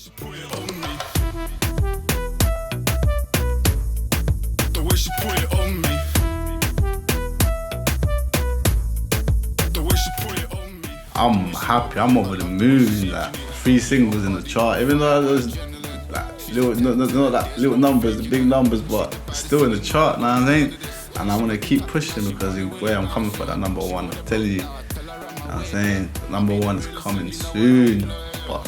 I'm happy, I'm over the moon, like 3 singles in the chart, even though it was like not like little numbers, the big numbers, but still in the chart, know what I'm saying? And I'm gonna keep pushing because where I'm coming for that number 1, I'm telling you, know what I'm saying? Number 1 is coming soon. But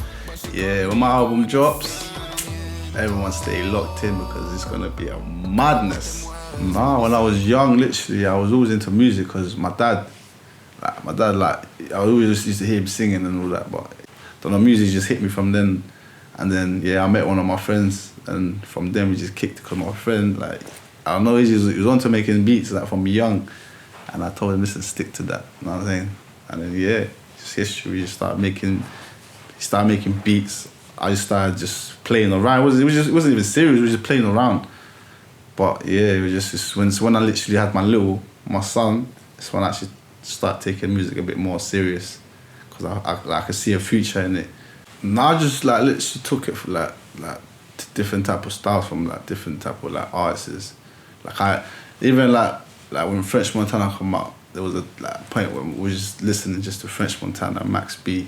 yeah, when my album drops, everyone stay locked in because it's gonna be a madness. Nah, when I was young, literally, I was always into music because my dad, I always used to hear him singing and all that, but don't know, music just hit me from then. And then, yeah, I met one of my friends, and from them we just kicked because my friend, like, I don't know, he was on to making beats, like, from young. And I told him, listen, stick to that, you know what I'm saying? And then, yeah, just history, he started making beats. I just started just playing around. It wasn't even serious, we were just playing around. But yeah, it was just when I literally had my son, it's when I actually start taking music a bit more serious because I could see a future in it. And I just like literally took it for like different type of styles from like different type of like artists. Like I even like when French Montana come out, there was a like point where we were just listening just to French Montana, Max B.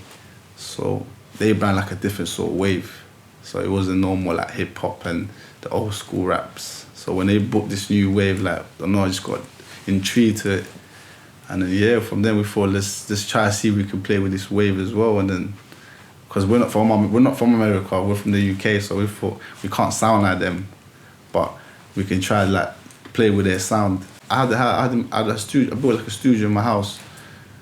So they brought like a different sort of wave. So it wasn't normal like hip hop and the old school raps. So when they booked this new wave, like I don't know, I just got intrigued to it. And then yeah, from then we thought let's try to see if we can play with this wave as well. And then because we're not from America, we're from the UK, so we thought we can't sound like them, but we can try like play with their sound. I had a studio. I built like a studio in my house,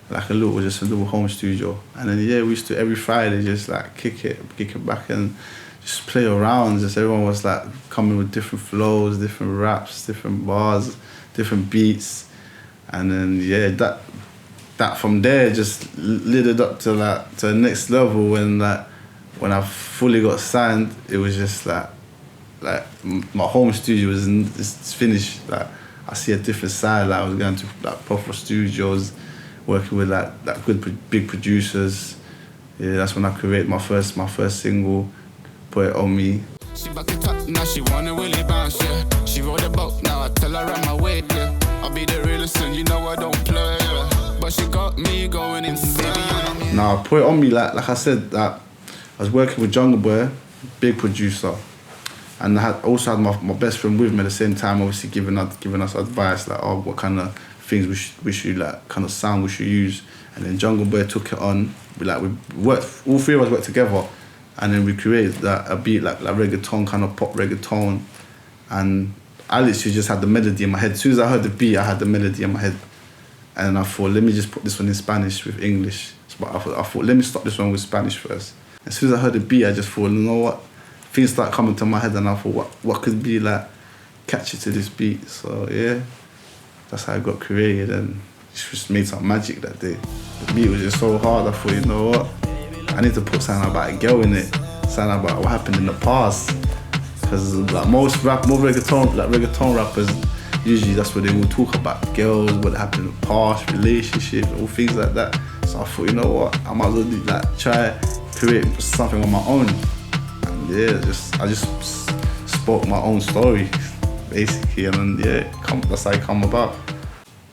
like a little home studio. And then yeah, we used to every Friday just like kick it back and just play around. Just everyone was like coming with different flows, different raps, different bars, different beats. And then yeah, that from there just lit it up to the next level when I fully got signed. It was just like my home studio is finished. Like I see a different side. Like I was going to like proper studios, working with like good big producers. Yeah, that's when I created my first single, Put It On Me. She back it up, now she wanna really bounce, yeah. She rode a boat, now I tell her I'm my way, yeah. I'll be the realest and you know I don't play, yeah. But she got me going insane. Now, Put It On Me, like I said, that I was working with Jungle Boy, big producer. And I also had my best friend with me at the same time, obviously giving us advice, like, oh, what kind of things we should like, kind of sound we should use. And then Jungle Boy took it on. We worked, all 3 of us worked together. And then we created a beat like reggaeton, kind of pop reggaeton. And I literally just had the melody in my head. As soon as I heard the beat, I had the melody in my head. And I thought, let me just put this one in Spanish with English. But I thought, let me start this one with Spanish first. As soon as I heard the beat, I just thought, you know what? Things started coming to my head and I thought, what could be like catchy to this beat? So yeah, that's how it got created and it just made some magic that day. The beat was just so hard, I thought, you know what? I need to put something about a girl in it, something about what happened in the past. Because like most reggaeton rappers, usually that's what they will talk about, girls, what happened in the past, relationships, all things like that. So I thought, you know what, I might as well like try create something on my own. And yeah, I just spoke my own story, basically, and then yeah, that's how it come about.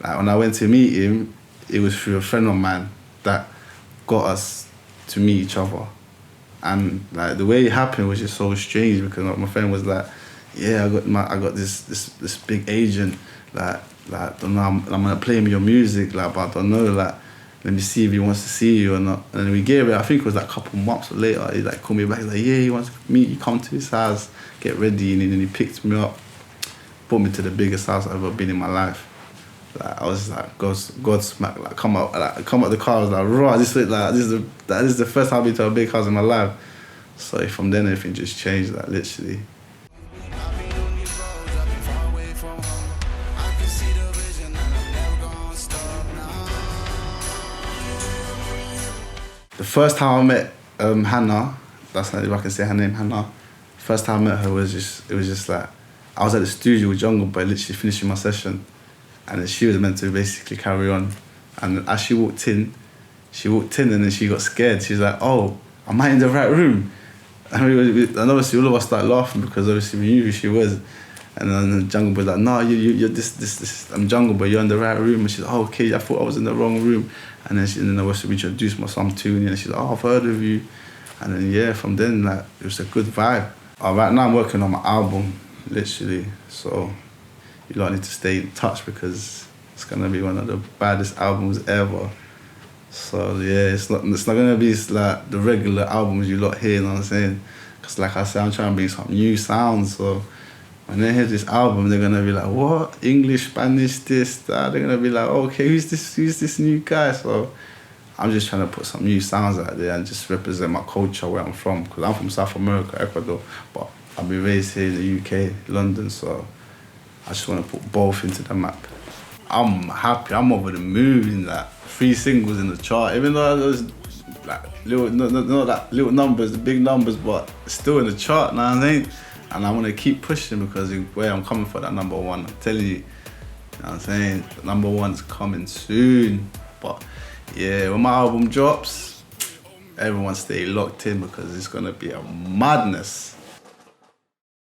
Like when I went to meet him, it was through a friend of mine that got us to meet each other. And like the way it happened was just so strange because my friend was like, yeah, I got this big agent, like don't know, I'm gonna play him your music, like, but I don't know, like, let me see if he wants to see you or not. And then we gave it, I think it was like a couple months later, he like called me back, he's like, yeah, he wants to meet you, come to his house, get ready, and then he picked me up, brought me to the biggest house I've ever been in my life. Like I was like, Godsmack, like come out the car, I was like, raw, this is the first time I've been to a big house in my life. So from then everything just changed, like literally. The first time I met Hannah, that's not if I can say her name, Hannah. First time I met her it was just like, I was at the studio with Jungle Boy, literally finishing my session. And then she was meant to basically carry on. And as she walked in and then she got scared. She's like, oh, am I in the right room? and obviously all of us started laughing because obviously we knew who she was. And then the Jungle Boy's like, no, you're this. I'm Jungle Boy, you're in the right room. And she's like, oh, okay, I thought I was in the wrong room. And then obviously we introduced myself Toon3y, and she's like, oh, I've heard of you. And then yeah, from then like it was a good vibe. Right now I'm working on my album, literally. So you lot need to stay in touch because it's gonna be one of the baddest albums ever. So yeah, it's not gonna be like the regular albums you lot hear, you know what I'm saying? Cause like I said, I'm trying to bring some new sounds. So when they hear this album, they're gonna be like, what? English, Spanish, this, that. They're gonna be like, okay, who's this new guy? So I'm just trying to put some new sounds out there and just represent my culture where I'm from. Because I'm from South America, Ecuador, but I've been raised here in the UK, London, so I just want to put both into the map. I'm happy, I'm over the moon, like 3 singles in the chart, even though those like little numbers, the big numbers, but still in the chart, know what I mean? And I want to keep pushing because where I'm coming for that number 1, I'm telling you, you know what I'm saying? The number 1's coming soon. But yeah, when my album drops, everyone stay locked in because it's gonna be a madness.